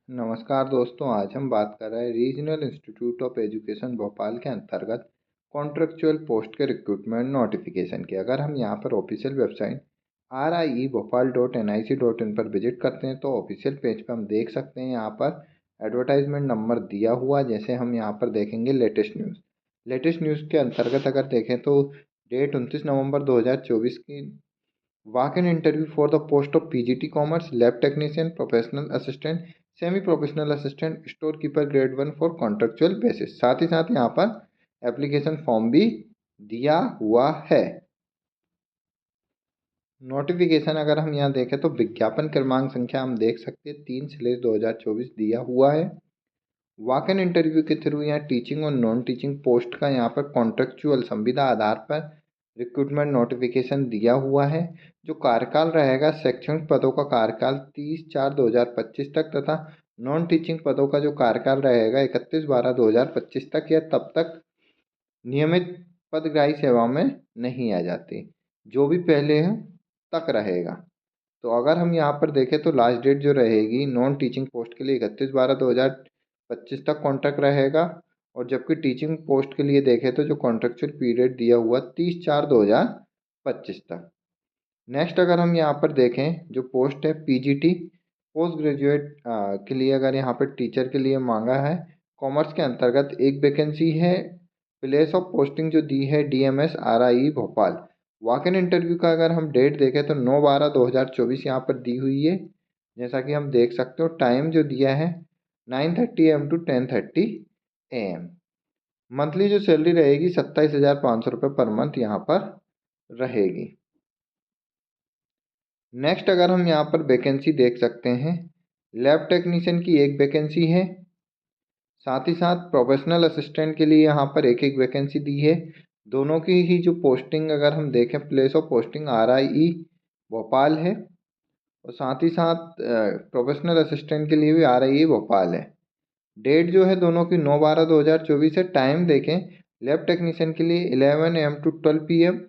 नमस्कार दोस्तों, आज हम बात कर रहे हैं regional institute of education Bhopal के अंतर्गत कॉन्ट्रेक्चुअल पोस्ट के रिक्रूटमेंट नोटिफिकेशन की। अगर हम यहाँ पर ऑफिशियल वेबसाइट RIE-Bhopal.nic.in पर विजिट करते हैं तो ऑफिशियल पेज पर हम देख सकते हैं यहाँ पर एडवर्टाइजमेंट नंबर दिया हुआ। जैसे हम यहाँ पर देखेंगे लेटेस्ट न्यूज़ के अंतर्गत अगर देखें तो डेट 29 नवंबर 2024 की walk in interview for the post of PGT commerce, lab technician, professional assistant, semi professional assistant, store keeper grade 1 for contractual basis. साथ ही साथ यहाँ पर एप्लीकेशन फॉर्म भी दिया हुआ है। नोटिफिकेशन अगर हम यहाँ देखें तो विज्ञापन क्रमांक संख्या हम देख सकते हैं 3/2024 दिया हुआ है। वॉक इन इंटरव्यू के थ्रू यहाँ टीचिंग और नॉन टीचिंग पोस्ट का यहाँ पर कॉन्ट्रेक्चुअल संविदा आधार पर रिक्रूटमेंट नोटिफिकेशन दिया हुआ है। जो कार्यकाल रहेगा, शैक्षणिक पदों का कार्यकाल 30/4/2025 तक तथा नॉन टीचिंग पदों का जो कार्यकाल रहेगा 31/12/2025 तक या तब तक नियमित पदग्राही सेवा में नहीं आ जाती, जो भी पहले है तक रहेगा। तो अगर हम यहाँ पर देखें तो लास्ट डेट जो रहेगी नॉन टीचिंग पोस्ट के लिए 31/12/2025 तक कॉन्ट्रैक्ट रहेगा, और जबकि टीचिंग पोस्ट के लिए देखें तो जो कॉन्ट्रेक्चुअल पीरियड दिया हुआ 30/4/2025 तक। नेक्स्ट अगर हम यहाँ पर देखें जो पोस्ट है PGT पोस्ट ग्रेजुएट के लिए, अगर यहाँ पर टीचर के लिए मांगा है कॉमर्स के अंतर्गत एक वैकेंसी है। प्लेस ऑफ पोस्टिंग जो दी है DMS RIE Bhopal. Walk in interview का अगर हम डेट देखें तो 9/12/2024 यहाँ पर दी हुई है। जैसा कि हम देख सकते हो टाइम जो दिया है 9:30 AM to 10:30 AM। मंथली जो सैलरी रहेगी 27,500 रुपये पर मंथ यहाँ पर रहेगी। नेक्स्ट अगर हम यहाँ पर वैकेंसी देख सकते हैं, लैब टेक्नीशियन की एक वैकेंसी है। साथ ही साथ प्रोफेशनल असिस्टेंट के लिए यहाँ पर एक एक वैकेंसी दी है। दोनों की ही जो पोस्टिंग अगर हम देखें place of posting RIE Bhopal है, और साथ ही साथ प्रोफेशनल असिस्टेंट के लिए भी RIE भोपाल है। डेट जो है दोनों की 9/12/2024 है। टाइम देखें, लैब टेक्नीशियन के लिए 11 AM to 12 PM,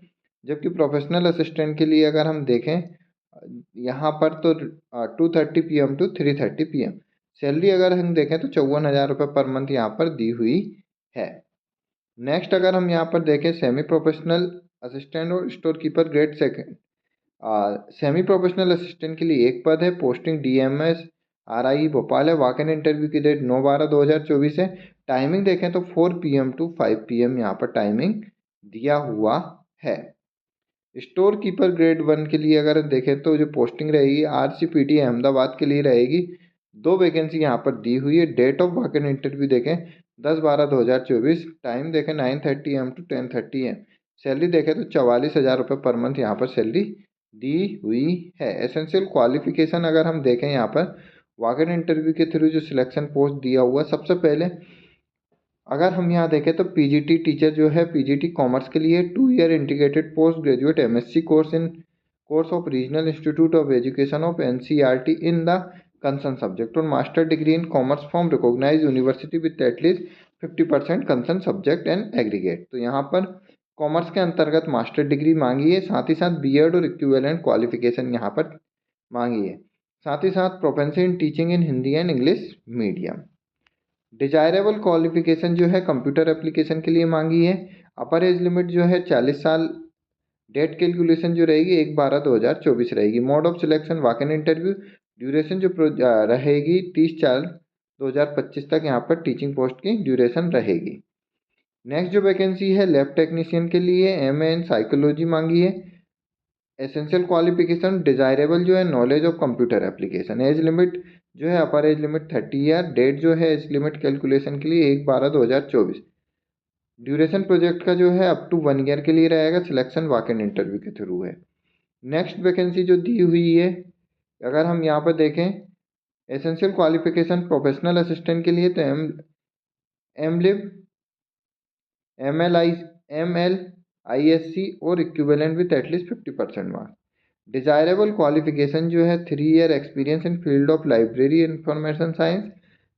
जबकि प्रोफेशनल असिस्टेंट के लिए अगर हम देखें यहाँ पर तो 2:30 PM to 3:30 PM। सैलरी अगर हम देखें तो 54,000 रुपये पर मंथ यहाँ पर दी हुई है। नेक्स्ट अगर हम यहाँ पर देखें सेमी प्रोफेशनल असिस्टेंट और store keeper grade second. Semi professional assistant के लिए एक पद है, पोस्टिंग DMS RIE भोपाल है। वॉक इन इंटरव्यू की डेट 9/12/2024 है। टाइमिंग देखें तो 4 PM to 5 PM यहाँ पर टाइमिंग दिया हुआ है। स्टोर कीपर ग्रेड 1 के लिए अगर देखें तो जो पोस्टिंग रहेगी RCPT अहमदाबाद के लिए रहेगी। दो वैकेंसी यहाँ पर दी हुई है। Date of walk in interview देखें 10/12/2024। टाइम देखें 9:30 AM to 10:30 AM। सैलरी देखें तो 44,000 रुपये पर मंथ यहाँ पर सैलरी दी हुई है। एसेंशियल क्वालिफिकेशन अगर हम देखें यहाँ पर वॉक इन इंटरव्यू के थ्रू जो सिलेक्शन पोस्ट दिया हुआ, सबसे पहले अगर हम यहाँ देखें तो PGT टीचर जो है PGT कॉमर्स के लिए 2 year integrated post graduate MSc course of regional institute of education of NCERT in the concern subject, और master degree in commerce from recognise university with at least 50% concern subject and aggregate. तो यहाँ पर commerce के अंतर्गत master degree मांगी है, साथ ही साथ BEd और इक्विवेलेंट क्वालिफिकेशन यहाँ पर मांगी है। साथ ही साथ proficiency in teaching in Hindi and English medium. Desirable qualification जो है कंप्यूटर एप्लीकेशन के लिए मांगी है। अपर एज लिमिट जो है 40 साल। डेट कैलकुलेशन जो रहेगी 1/12/2024 रहेगी। Mode of selection walk in interview. Duration जो रहेगी 30/4/2025 तक यहाँ पर टीचिंग पोस्ट की ड्यूरेशन रहेगी। नेक्स्ट जो वैकेंसी है लैब टेक्नीशियन के लिए MA इन साइकोलॉजी मांगी है। एसेंशियल क्वालिफिकेशन डिजायरेबल जो है knowledge of computer application. Age limit जो है upper age limit 30 year. Date जो है एज लिमिट कैलकुलेशन के लिए 1/12/2024। ड्यूरेशन प्रोजेक्ट का जो है अप टू 1 ईयर के लिए रहेगा। सिलेक्शन वॉक इन इंटरव्यू के थ्रू है। नेक्स्ट वैकेंसी जो दी हुई है अगर हम यहाँ पर देखें एसेंशियल क्वालिफिकेशन प्रोफेशनल असिस्टेंट के लिए तो MLiv ML ISC और equivalent with at least 50% marks. Desirable qualification जो है 3 year experience in field of library information science,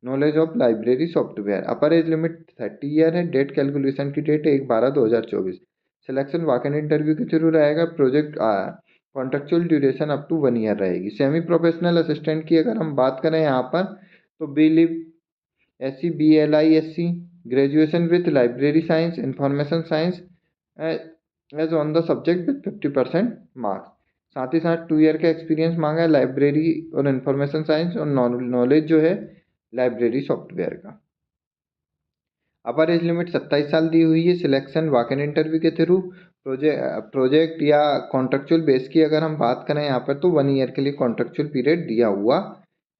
knowledge of library software. Upper age limit 30 year है। डेट कैलकुलेशन की date 1/12/2024। Selection walk in interview के through रहेगा। Project contractual duration up to 1 year रहेगी। Semi professional assistant की अगर हम बात करें यहाँ पर तो BLISC graduation with library science information science as on the subject with 50% marks. साथ ही साथ 2 ईयर का एक्सपीरियंस मांगा है लाइब्रेरी और इंफॉर्मेशन साइंस और नॉलेज जो है लाइब्रेरी सॉफ्टवेयर का। अपर एज लिमिट 27 साल दी हुई है। सिलेक्शन वॉक इन इंटरव्यू के थ्रू। प्रोजेक्ट या कॉन्ट्रेक्चुअल बेस की अगर हम बात करें यहाँ पर तो 1 ईयर के लिए कॉन्ट्रेक्चुअल पीरियड दिया हुआ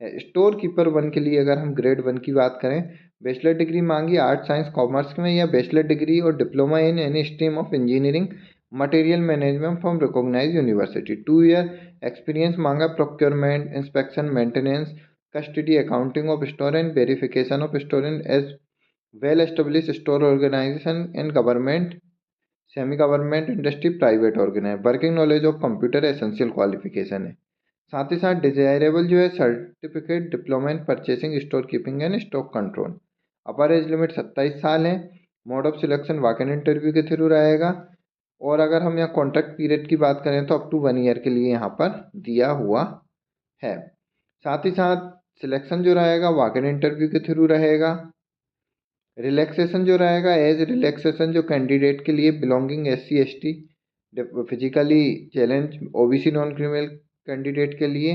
है। स्टोर कीपर 1 के लिए अगर हम ग्रेड 1 की बात करें, बैचलर डिग्री मांगी आर्ट साइंस कॉमर्स में या बैचलर डिग्री और diploma in any stream of engineering material management from recognise university. 2 year experience मांगा procurement inspection maintenance custody accounting of store and verification of store as well establish store organisation in government semi government industry private organise. Working knowledge of computer essential qualification है। साथ ही साथ desirable जो है certificate diploma in purchasing store keeping and stock control. Upper age limit 27 साल है। Mode of selection walk in interview के through रहेगा। और अगर हम यहाँ कॉन्ट्रैक्ट पीरियड की बात करें तो अप टू 1 ईयर के लिए यहाँ पर दिया हुआ है। साथ ही साथ सिलेक्शन जो रहेगा वॉक इन इंटरव्यू के थ्रू रहेगा। रिलैक्सेशन जो रहेगा एज रिलैक्सेशन जो कैंडिडेट के लिए belonging SC ST physically challenge OBC non criminal candidate के लिए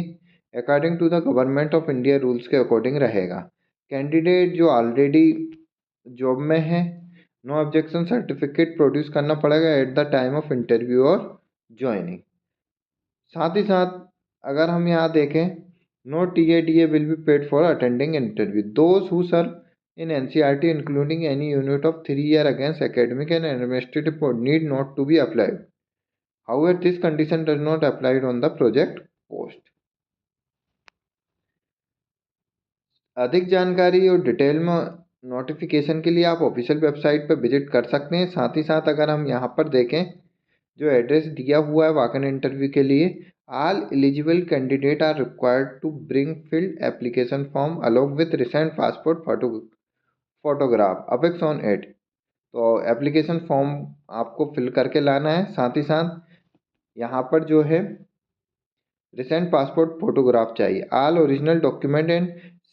according to the government of India rules के अकॉर्डिंग रहेगा। कैंडिडेट जो ऑलरेडी जॉब में है नो ऑब्जेक्शन सर्टिफिकेट प्रोड्यूस करना पड़ेगा at the time of interview और ज्वाइनिंग। साथ ही साथ अगर हम यहाँ देखें no TADA will be paid for attending interview. Those who serve in NCERT including any unit of 3 year against academic and administrative board need not to be applied. However, this condition does not apply on the project post. अधिक जानकारी और detail में notification के लिए आप official website पर visit कर सकते हैं। साथ ही साथ अगर हम यहाँ पर देखें जो एड्रेस दिया हुआ है वॉक इन इंटरव्यू के लिए, all eligible candidate are required to bring filled application form along with recent passport photograph apex on at. तो एप्लीकेशन फॉर्म आपको फिल करके लाना है। साथ ही साथ यहाँ पर जो है रिसेंट पासपोर्ट फोटोग्राफ चाहिए। All original document and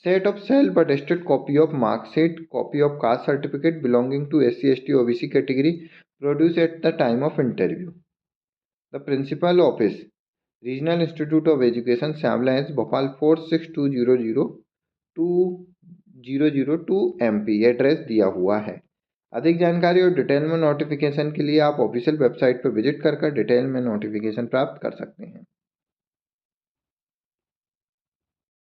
set of self attested copy of marksheet copy of caste certificate belonging to SC ST OBC category produce at the time of interview. The principal office regional institute of education Shyamla एस Bhopal 462002 MP address दिया हुआ है। अधिक जानकारी और detail में notification के लिए आप ऑफिशियल वेबसाइट पर विजिट कर डिटेल में नोटिफिकेशन प्राप्त कर सकते हैं।